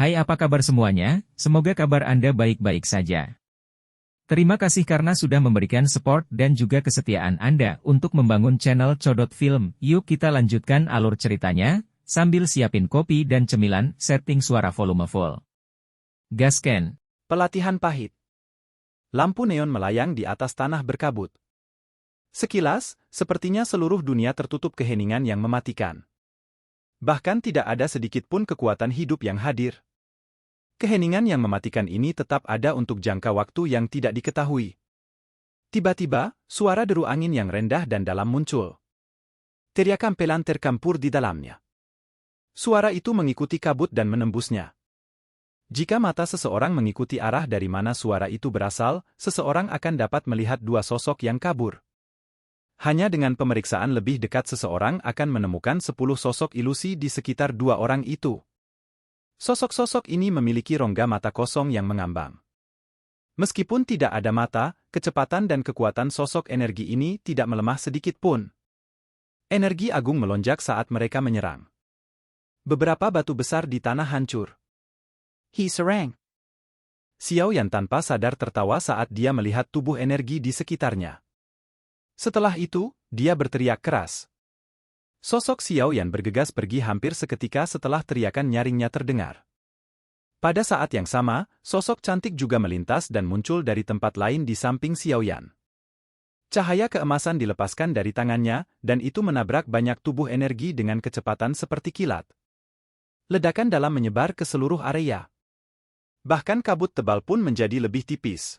Hai, apa kabar semuanya? Semoga kabar Anda baik-baik saja. Terima kasih karena sudah memberikan support dan juga kesetiaan Anda untuk membangun channel Codot Film. Yuk kita lanjutkan alur ceritanya, sambil siapin kopi dan cemilan, setting suara volume full. Gasken. Pelatihan pahit. Lampu neon melayang di atas tanah berkabut. Sekilas, sepertinya seluruh dunia tertutup keheningan yang mematikan. Bahkan tidak ada sedikit pun kekuatan hidup yang hadir. Keheningan yang mematikan ini tetap ada untuk jangka waktu yang tidak diketahui. Tiba-tiba, suara deru angin yang rendah dan dalam muncul. Teriakan pelan tercampur di dalamnya. Suara itu mengikuti kabut dan menembusnya. Jika mata seseorang mengikuti arah dari mana suara itu berasal, seseorang akan dapat melihat dua sosok yang kabur. Hanya dengan pemeriksaan lebih dekat seseorang akan menemukan 10 sosok ilusi di sekitar dua orang itu. Sosok-sosok ini memiliki rongga mata kosong yang mengambang. Meskipun tidak ada mata, kecepatan dan kekuatan sosok energi ini tidak melemah sedikit pun. Energi agung melonjak saat mereka menyerang. Beberapa batu besar di tanah hancur. He serang. Xiao Yan tanpa sadar tertawa saat dia melihat tubuh energi di sekitarnya. Setelah itu, dia berteriak keras. Sosok Xiao Yan bergegas pergi hampir seketika setelah teriakan nyaringnya terdengar. Pada saat yang sama, sosok cantik juga melintas dan muncul dari tempat lain di samping Xiao Yan. Cahaya keemasan dilepaskan dari tangannya, dan itu menabrak banyak tubuh energi dengan kecepatan seperti kilat. Ledakan dalam menyebar ke seluruh area. Bahkan kabut tebal pun menjadi lebih tipis.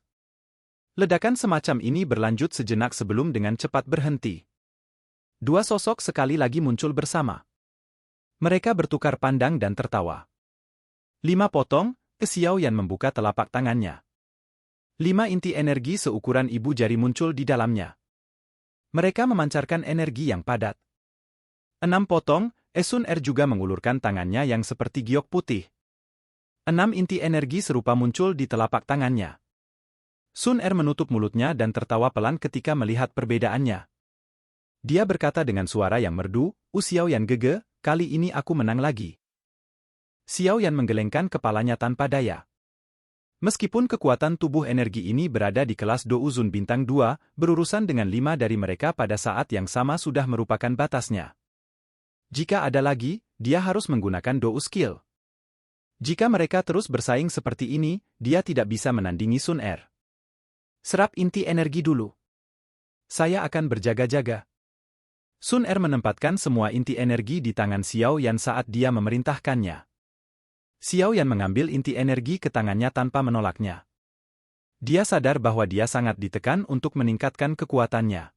Ledakan semacam ini berlanjut sejenak sebelum dengan cepat berhenti. Dua sosok sekali lagi muncul bersama. Mereka bertukar pandang dan tertawa. 5 potong, Xiao Yan membuka telapak tangannya. 5 inti energi seukuran ibu jari muncul di dalamnya. Mereka memancarkan energi yang padat. 6 potong, Sun Er juga mengulurkan tangannya yang seperti giok putih. 6 inti energi serupa muncul di telapak tangannya. Sun Er menutup mulutnya dan tertawa pelan ketika melihat perbedaannya. Dia berkata dengan suara yang merdu, Xiao Yan gege, kali ini aku menang lagi. Xiao Yan menggelengkan kepalanya tanpa daya. Meskipun kekuatan tubuh energi ini berada di kelas Do Uzun bintang 2, berurusan dengan 5 dari mereka pada saat yang sama sudah merupakan batasnya. Jika ada lagi, dia harus menggunakan Do skill. Jika mereka terus bersaing seperti ini, dia tidak bisa menandingi Sun Er. Serap inti energi dulu. Saya akan berjaga-jaga. Sun Er menempatkan semua inti energi di tangan Xiao Yan saat dia memerintahkannya. Xiao Yan mengambil inti energi ke tangannya tanpa menolaknya. Dia sadar bahwa dia sangat ditekan untuk meningkatkan kekuatannya.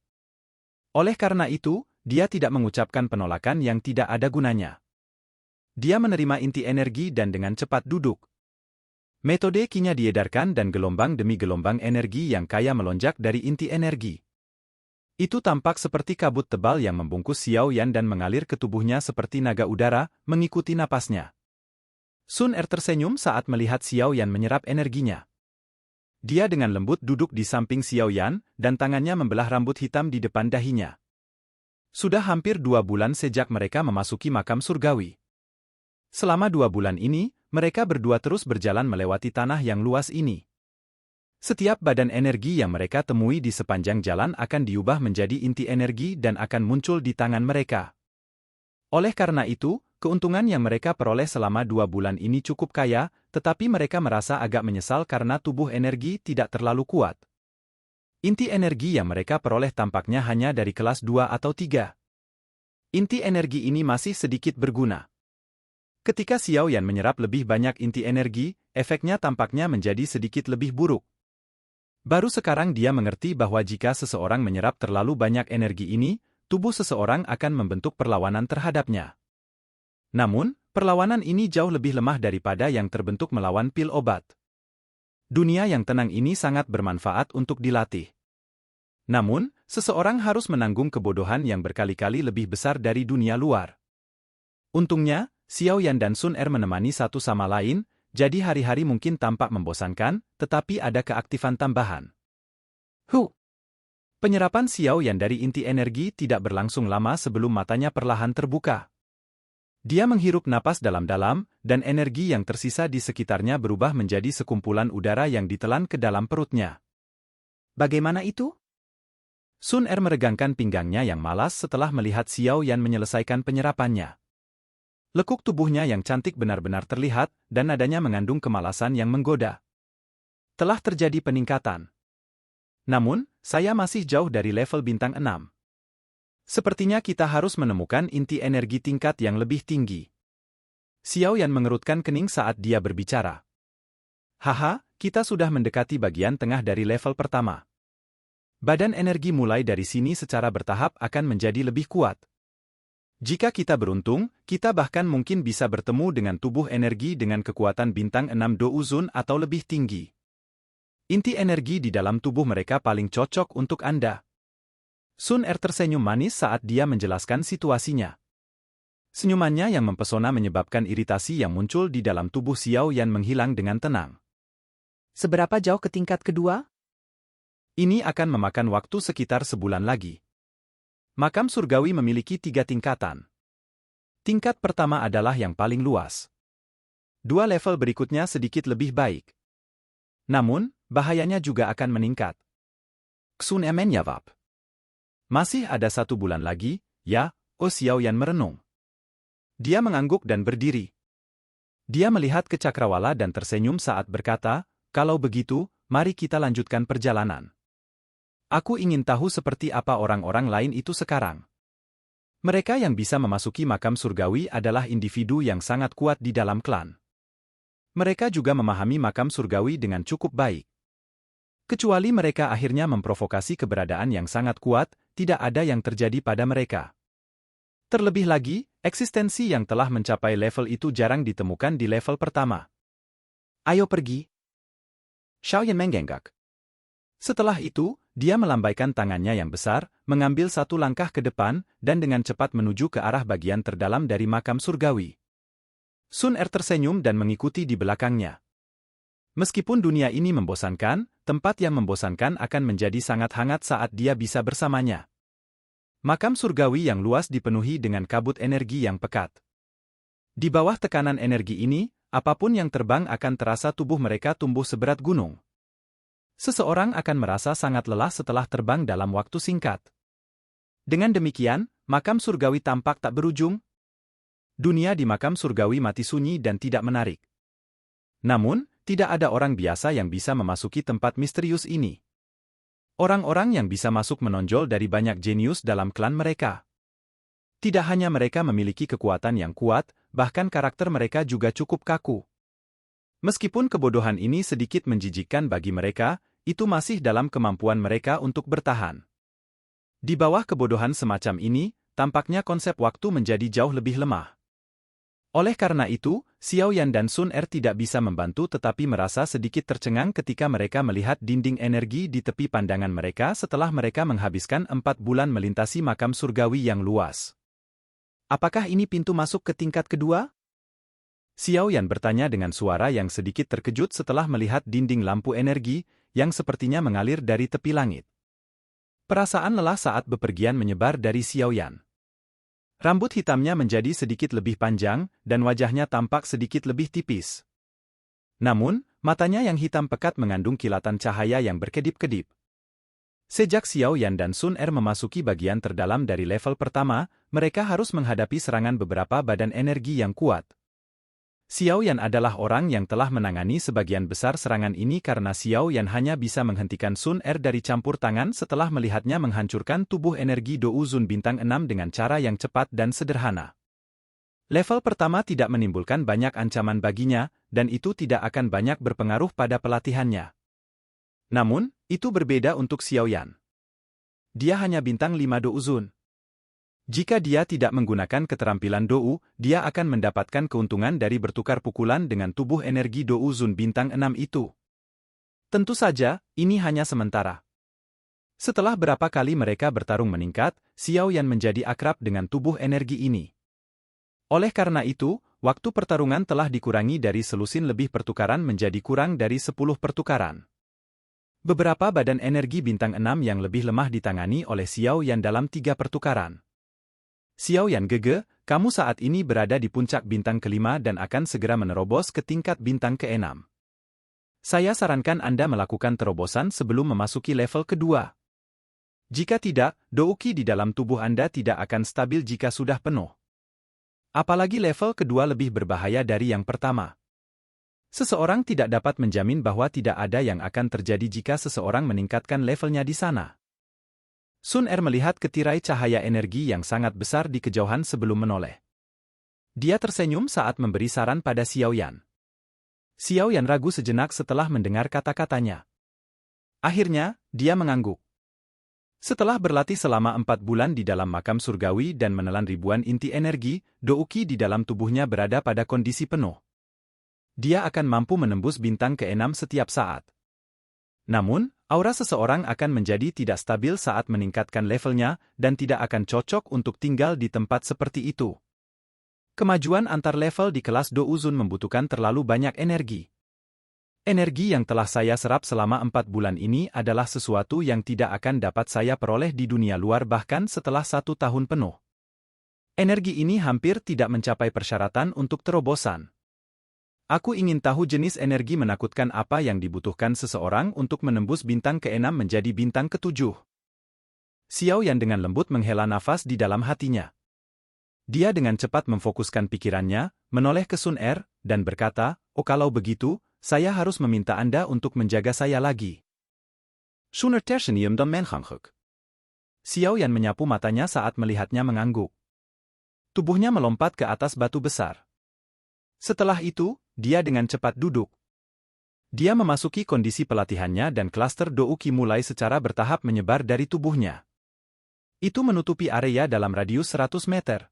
Oleh karena itu, dia tidak mengucapkan penolakan yang tidak ada gunanya. Dia menerima inti energi dan dengan cepat duduk. Metode Qi-nya diedarkan dan gelombang demi gelombang energi yang kaya melonjak dari inti energi. Itu tampak seperti kabut tebal yang membungkus Xiao Yan dan mengalir ke tubuhnya seperti naga udara, mengikuti napasnya. Sun Er tersenyum saat melihat Xiao Yan menyerap energinya. Dia dengan lembut duduk di samping Xiao Yan, dan tangannya membelah rambut hitam di depan dahinya. Sudah hampir 2 bulan sejak mereka memasuki makam surgawi. Selama 2 bulan ini, mereka berdua terus berjalan melewati tanah yang luas ini. Setiap badan energi yang mereka temui di sepanjang jalan akan diubah menjadi inti energi dan akan muncul di tangan mereka. Oleh karena itu, keuntungan yang mereka peroleh selama 2 bulan ini cukup kaya, tetapi mereka merasa agak menyesal karena tubuh energi tidak terlalu kuat. Inti energi yang mereka peroleh tampaknya hanya dari kelas 2 atau 3. Inti energi ini masih sedikit berguna. Ketika Xiao Yan menyerap lebih banyak inti energi, efeknya tampaknya menjadi sedikit lebih buruk. Baru sekarang dia mengerti bahwa jika seseorang menyerap terlalu banyak energi ini, tubuh seseorang akan membentuk perlawanan terhadapnya. Namun, perlawanan ini jauh lebih lemah daripada yang terbentuk melawan pil obat. Dunia yang tenang ini sangat bermanfaat untuk dilatih. Namun, seseorang harus menanggung kebodohan yang berkali-kali lebih besar dari dunia luar. Untungnya, Xiao Yan dan Sun Er menemani satu sama lain, jadi hari-hari mungkin tampak membosankan, tetapi ada keaktifan tambahan. Penyerapan Xiao Yan dari inti energi tidak berlangsung lama sebelum matanya perlahan terbuka. Dia menghirup napas dalam-dalam, dan energi yang tersisa di sekitarnya berubah menjadi sekumpulan udara yang ditelan ke dalam perutnya. Bagaimana itu? Sun Er meregangkan pinggangnya yang malas setelah melihat Xiao Yan menyelesaikan penyerapannya. Lekuk tubuhnya yang cantik benar-benar terlihat, dan nadanya mengandung kemalasan yang menggoda. Telah terjadi peningkatan. Namun, saya masih jauh dari level bintang 6. Sepertinya kita harus menemukan inti energi tingkat yang lebih tinggi. Xiao Yan mengerutkan kening saat dia berbicara. Haha, kita sudah mendekati bagian tengah dari level pertama. Badan energi mulai dari sini secara bertahap akan menjadi lebih kuat. Jika kita beruntung, kita bahkan mungkin bisa bertemu dengan tubuh energi dengan kekuatan bintang 6 Douzun atau lebih tinggi. Inti energi di dalam tubuh mereka paling cocok untuk Anda. Sun Er tersenyum manis saat dia menjelaskan situasinya. Senyumannya yang mempesona menyebabkan iritasi yang muncul di dalam tubuh Xiao Yan menghilang dengan tenang. Seberapa jauh ke tingkat kedua? Ini akan memakan waktu sekitar sebulan lagi. Makam surgawi memiliki 3 tingkatan. Tingkat pertama adalah yang paling luas. 2 level berikutnya sedikit lebih baik. Namun, bahayanya juga akan meningkat. Sun Er menjawab. Masih ada 1 bulan lagi, ya, Oh Xiao Yan merenung. Dia mengangguk dan berdiri. Dia melihat ke cakrawala dan tersenyum saat berkata, kalau begitu, mari kita lanjutkan perjalanan. Aku ingin tahu seperti apa orang-orang lain itu sekarang. Mereka yang bisa memasuki makam surgawi adalah individu yang sangat kuat di dalam klan. Mereka juga memahami makam surgawi dengan cukup baik. Kecuali mereka akhirnya memprovokasi keberadaan yang sangat kuat, tidak ada yang terjadi pada mereka. Terlebih lagi, eksistensi yang telah mencapai level itu jarang ditemukan di level pertama. Ayo pergi. Xiao Yan menggenggak. Setelah itu, dia melambaikan tangannya yang besar, mengambil 1 langkah ke depan, dan dengan cepat menuju ke arah bagian terdalam dari makam surgawi. Sun Er tersenyum dan mengikuti di belakangnya. Meskipun dunia ini membosankan, tempat yang membosankan akan menjadi sangat hangat saat dia bisa bersamanya. Makam surgawi yang luas dipenuhi dengan kabut energi yang pekat. Di bawah tekanan energi ini, apapun yang terbang akan terasa tubuh mereka tumbuh seberat gunung. Seseorang akan merasa sangat lelah setelah terbang dalam waktu singkat. Dengan demikian, makam surgawi tampak tak berujung. Dunia di makam surgawi mati sunyi dan tidak menarik. Namun, tidak ada orang biasa yang bisa memasuki tempat misterius ini. Orang-orang yang bisa masuk menonjol dari banyak jenius dalam klan mereka. Tidak hanya mereka memiliki kekuatan yang kuat, bahkan karakter mereka juga cukup kaku. Meskipun kebodohan ini sedikit menjijikkan bagi mereka, itu masih dalam kemampuan mereka untuk bertahan. Di bawah kebodohan semacam ini, tampaknya konsep waktu menjadi jauh lebih lemah. Oleh karena itu, Xiao Yan dan Sun Er tidak bisa membantu tetapi merasa sedikit tercengang ketika mereka melihat dinding energi di tepi pandangan mereka setelah mereka menghabiskan 4 bulan melintasi makam surgawi yang luas. Apakah ini pintu masuk ke tingkat kedua? Xiao Yan bertanya dengan suara yang sedikit terkejut setelah melihat dinding lampu energi yang sepertinya mengalir dari tepi langit. Perasaan lelah saat bepergian menyebar dari Xiao Yan. Rambut hitamnya menjadi sedikit lebih panjang, dan wajahnya tampak sedikit lebih tipis. Namun, matanya yang hitam pekat mengandung kilatan cahaya yang berkedip-kedip. Sejak Xiao Yan dan Sun Er memasuki bagian terdalam dari level pertama, mereka harus menghadapi serangan beberapa badan energi yang kuat. Xiao Yan adalah orang yang telah menangani sebagian besar serangan ini karena Xiao Yan hanya bisa menghentikan Sun Er dari campur tangan setelah melihatnya menghancurkan tubuh energi Douzun bintang 6 dengan cara yang cepat dan sederhana. Level pertama tidak menimbulkan banyak ancaman baginya, dan itu tidak akan banyak berpengaruh pada pelatihannya. Namun, itu berbeda untuk Xiao Yan. Dia hanya bintang 5 Douzun. Jika dia tidak menggunakan keterampilan Dou, dia akan mendapatkan keuntungan dari bertukar pukulan dengan tubuh energi Douzun bintang 6 itu. Tentu saja, ini hanya sementara. Setelah berapa kali mereka bertarung meningkat, Xiao Yan menjadi akrab dengan tubuh energi ini. Oleh karena itu, waktu pertarungan telah dikurangi dari selusin lebih pertukaran menjadi kurang dari 10 pertukaran. Beberapa badan energi bintang 6 yang lebih lemah ditangani oleh Xiao Yan dalam 3 pertukaran. Xiao Yan gege, kamu saat ini berada di puncak bintang kelima dan akan segera menerobos ke tingkat bintang keenam. Saya sarankan Anda melakukan terobosan sebelum memasuki level kedua. Jika tidak, douki di dalam tubuh Anda tidak akan stabil jika sudah penuh. Apalagi level kedua lebih berbahaya dari yang pertama. Seseorang tidak dapat menjamin bahwa tidak ada yang akan terjadi jika seseorang meningkatkan levelnya di sana. Sun Er melihat ketirai cahaya energi yang sangat besar di kejauhan sebelum menoleh. Dia tersenyum saat memberi saran pada Xiao Yan. Xiao Yan ragu sejenak setelah mendengar kata-katanya. Akhirnya, dia mengangguk. Setelah berlatih selama 4 bulan di dalam makam surgawi dan menelan ribuan inti energi, douki di dalam tubuhnya berada pada kondisi penuh. Dia akan mampu menembus bintang ke-6 setiap saat. Namun, aura seseorang akan menjadi tidak stabil saat meningkatkan levelnya dan tidak akan cocok untuk tinggal di tempat seperti itu. Kemajuan antar level di kelas Douzun membutuhkan terlalu banyak energi. Energi yang telah saya serap selama 4 bulan ini adalah sesuatu yang tidak akan dapat saya peroleh di dunia luar bahkan setelah 1 tahun penuh. Energi ini hampir tidak mencapai persyaratan untuk terobosan. Aku ingin tahu jenis energi menakutkan apa yang dibutuhkan seseorang untuk menembus bintang ke-6 menjadi bintang ke-7. Xiao Yan dengan lembut menghela nafas di dalam hatinya. Dia dengan cepat memfokuskan pikirannya, menoleh ke Sun Er, dan berkata, "Oh kalau begitu, saya harus meminta Anda untuk menjaga saya lagi." Sun Er tersenyum dan mengangguk. Xiao Yan menyapu matanya saat melihatnya mengangguk. Tubuhnya melompat ke atas batu besar. Setelah itu, dia dengan cepat duduk. Dia memasuki kondisi pelatihannya dan klaster douki mulai secara bertahap menyebar dari tubuhnya. Itu menutupi area dalam radius 100 meter.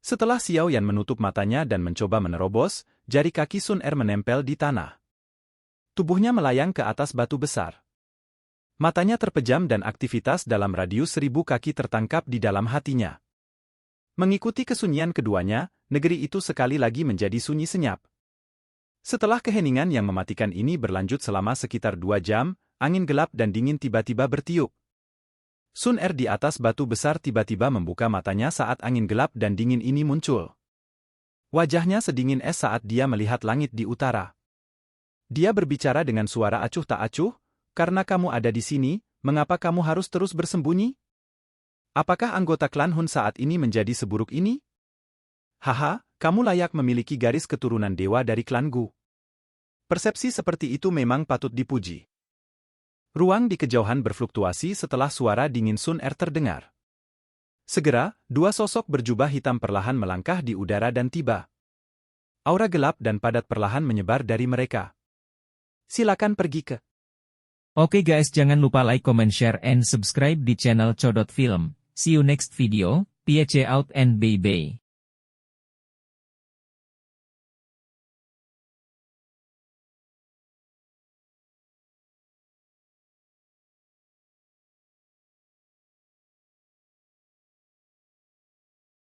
Setelah Xiao Yan menutup matanya dan mencoba menerobos, jari kaki Sun Er menempel di tanah. Tubuhnya melayang ke atas batu besar. Matanya terpejam dan aktivitas dalam radius 1000 kaki tertangkap di dalam hatinya. Mengikuti kesunyian keduanya, negeri itu sekali lagi menjadi sunyi senyap. Setelah keheningan yang mematikan ini berlanjut selama sekitar 2 jam, angin gelap dan dingin tiba-tiba bertiup. Sun Er di atas batu besar tiba-tiba membuka matanya saat angin gelap dan dingin ini muncul. Wajahnya sedingin es saat dia melihat langit di utara. Dia berbicara dengan suara acuh tak acuh, "Karena kamu ada di sini, mengapa kamu harus terus bersembunyi? Apakah anggota klan Hun saat ini menjadi seburuk ini? Haha, kamu layak memiliki garis keturunan dewa dari klan Gu." Persepsi seperti itu memang patut dipuji. Ruang di kejauhan berfluktuasi setelah suara dingin Sun Er terdengar. Segera, 2 sosok berjubah hitam perlahan melangkah di udara dan tiba. Aura gelap dan padat perlahan menyebar dari mereka. Silakan pergi ke. Oke guys, jangan lupa like, comment, share, and subscribe di channel Codot Film. See you next video, peace out and bye-bye.